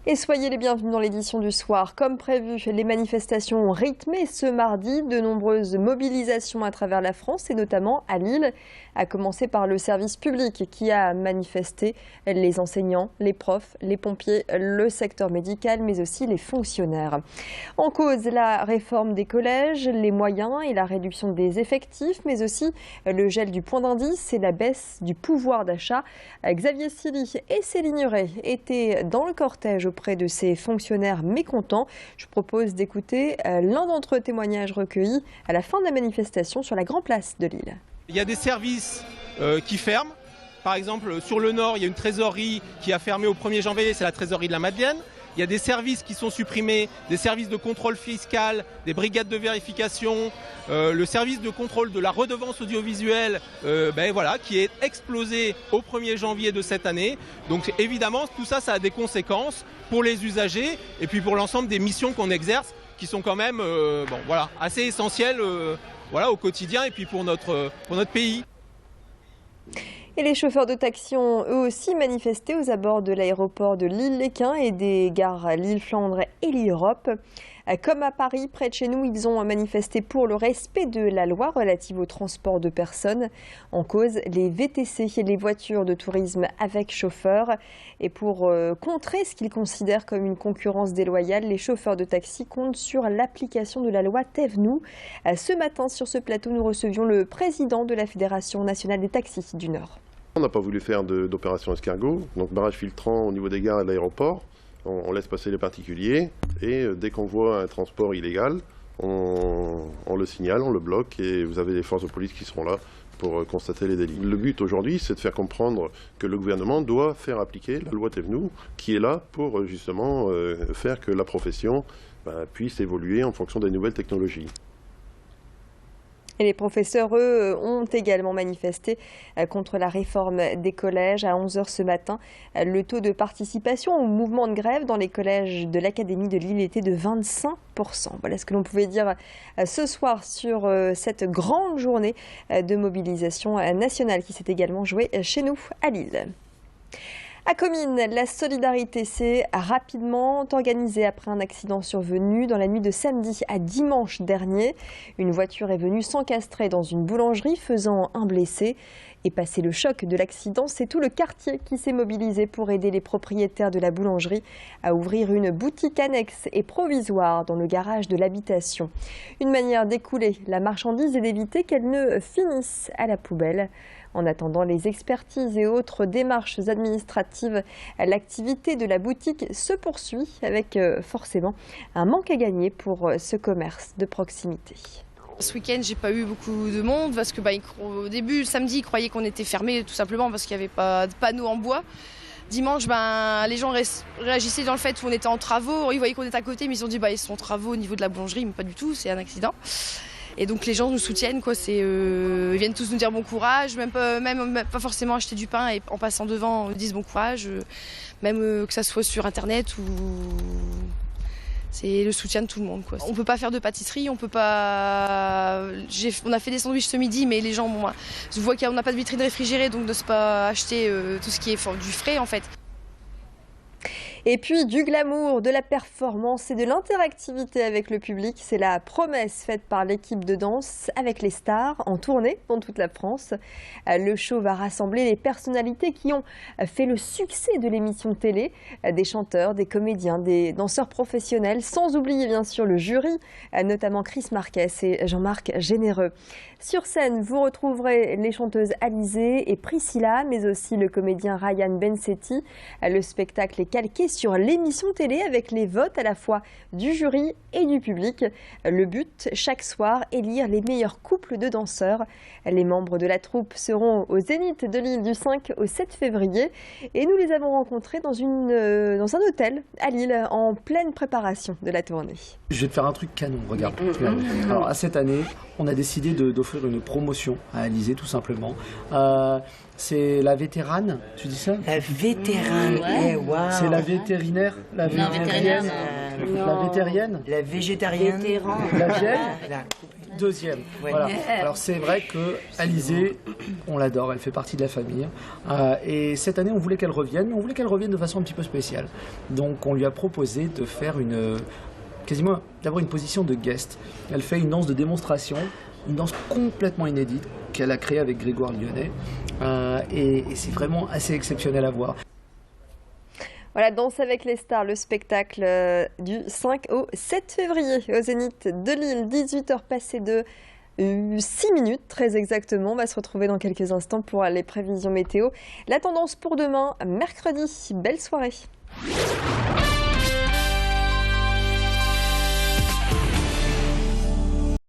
Et soyez les bienvenus dans l'édition du soir. Comme prévu, les manifestations ont rythmé ce mardi. De nombreuses mobilisations à travers la France et notamment à Lille, à commencer par le service public qui a manifesté, les enseignants, les profs, les pompiers, le secteur médical, mais aussi les fonctionnaires. En cause, la réforme des collèges, les moyens et la réduction des effectifs, mais aussi le gel du point d'indice et la baisse du pouvoir d'achat. Xavier Silly et Céline Ray étaient dans le cortège auprès de ces fonctionnaires mécontents. Je propose d'écouter l'un d'entre eux, témoignage recueilli à la fin de la manifestation sur la grande place de Lille. Il y a des services qui ferment. Par exemple, sur le nord, il y a une trésorerie qui a fermé au 1er janvier, c'est la trésorerie de la Madeleine. Il y a des services qui sont supprimés, des services de contrôle fiscal, des brigades de vérification, le service de contrôle de la redevance audiovisuelle qui est explosé au 1er janvier de cette année. Donc évidemment, tout ça, ça a des conséquences pour les usagers et puis pour l'ensemble des missions qu'on exerce qui sont quand même assez essentielles au quotidien et puis pour notre pays. Et les chauffeurs de taxi ont eux aussi manifesté aux abords de l'aéroport de Lille-Léquin et des gares Lille-Flandre et Lille-Europe. Comme à Paris, près de chez nous, ils ont manifesté pour le respect de la loi relative au transport de personnes. En cause, les VTC et les voitures de tourisme avec chauffeur. Et pour contrer ce qu'ils considèrent comme une concurrence déloyale, les chauffeurs de taxi comptent sur l'application de la loi Thévenoud. Ce matin, sur ce plateau, nous recevions le président de la Fédération nationale des taxis du Nord. On n'a pas voulu faire d'opération escargot, donc barrage filtrant au niveau des gares et de l'aéroport. On laisse passer les particuliers et dès qu'on voit un transport illégal, on le signale, on le bloque et vous avez des forces de police qui seront là pour constater les délits. Le but aujourd'hui, c'est de faire comprendre que le gouvernement doit faire appliquer la loi Thévenoud qui est là pour justement faire que la profession puisse évoluer en fonction des nouvelles technologies. Et les professeurs, eux, ont également manifesté contre la réforme des collèges à 11 h ce matin. Le taux de participation au mouvement de grève dans les collèges de l'Académie de Lille était de 25%. Voilà ce que l'on pouvait dire ce soir sur cette grande journée de mobilisation nationale qui s'est également jouée chez nous à Lille. À Comines, la solidarité s'est rapidement organisée après un accident survenu dans la nuit de samedi à dimanche dernier. Une voiture est venue s'encastrer dans une boulangerie faisant un blessé. Et passé le choc de l'accident, c'est tout le quartier qui s'est mobilisé pour aider les propriétaires de la boulangerie à ouvrir une boutique annexe et provisoire dans le garage de l'habitation. Une manière d'écouler la marchandise et d'éviter qu'elle ne finisse à la poubelle. En attendant les expertises et autres démarches administratives, l'activité de la boutique se poursuit avec forcément un manque à gagner pour ce commerce de proximité. Ce week-end, j'ai pas eu beaucoup de monde parce que au début, le samedi, ils croyaient qu'on était fermé tout simplement parce qu'il n'y avait pas de panneaux en bois. Dimanche, les gens réagissaient dans le fait où on était en travaux. Ils voyaient qu'on était à côté, mais ils se sont dit ils sont en travaux au niveau de la boulangerie, mais pas du tout, c'est un accident. Et donc les gens nous soutiennent, ils viennent tous nous dire bon courage, même pas forcément acheter du pain et en passant devant, ils disent bon courage, même que ça soit sur internet ou c'est le soutien de tout le monde, quoi. On peut pas faire de pâtisserie, on a fait des sandwichs ce midi, mais les gens, je vois qu'on n'a pas de vitrine réfrigérée, donc n'ose pas acheter tout ce qui est du frais en fait. Et puis du glamour, de la performance et de l'interactivité avec le public. C'est la promesse faite par l'équipe de danse avec les stars en tournée dans toute la France. Le show va rassembler les personnalités qui ont fait le succès de l'émission de télé. Des chanteurs, des comédiens, des danseurs professionnels, sans oublier bien sûr le jury, notamment Chris Marquez et Jean-Marc Généreux. Sur scène, vous retrouverez les chanteuses Alizée et Priscilla, mais aussi le comédien Ryan Bensetti. Le spectacle est calqué sur l'émission télé avec les votes à la fois du jury et du public. Le but, chaque soir, élire les meilleurs couples de danseurs. Les membres de la troupe seront au Zénith de Lille du 5 au 7 février et nous les avons rencontrés dans un hôtel à Lille en pleine préparation de la tournée. Je vais te faire un truc canon, regarde. Alors à cette année, on a décidé d'offrir une promotion à Alizée tout simplement. C'est la vétérane, tu dis ça? La vétérane, ouais. Wow. C'est la vétérinaire, la végétarienne, la végétarienne, la vieille, Deuxième. Ouais. Voilà. Alors c'est vrai que Alizée, on l'adore, elle fait partie de la famille. Et cette année, on voulait qu'elle revienne, mais on voulait qu'elle revienne de façon un petit peu spéciale. Donc on lui a proposé de faire quasiment d'avoir une position de guest. Elle fait une danse de démonstration, une danse complètement inédite qu'elle a créée avec Grégoire Lyonnais. Et c'est vraiment assez exceptionnel à voir. Voilà, Danse avec les stars, le spectacle du 5 au 7 février au Zénith de Lille, 18h passées de 6 minutes, très exactement. On va se retrouver dans quelques instants pour les prévisions météo. La tendance pour demain, mercredi. Belle soirée.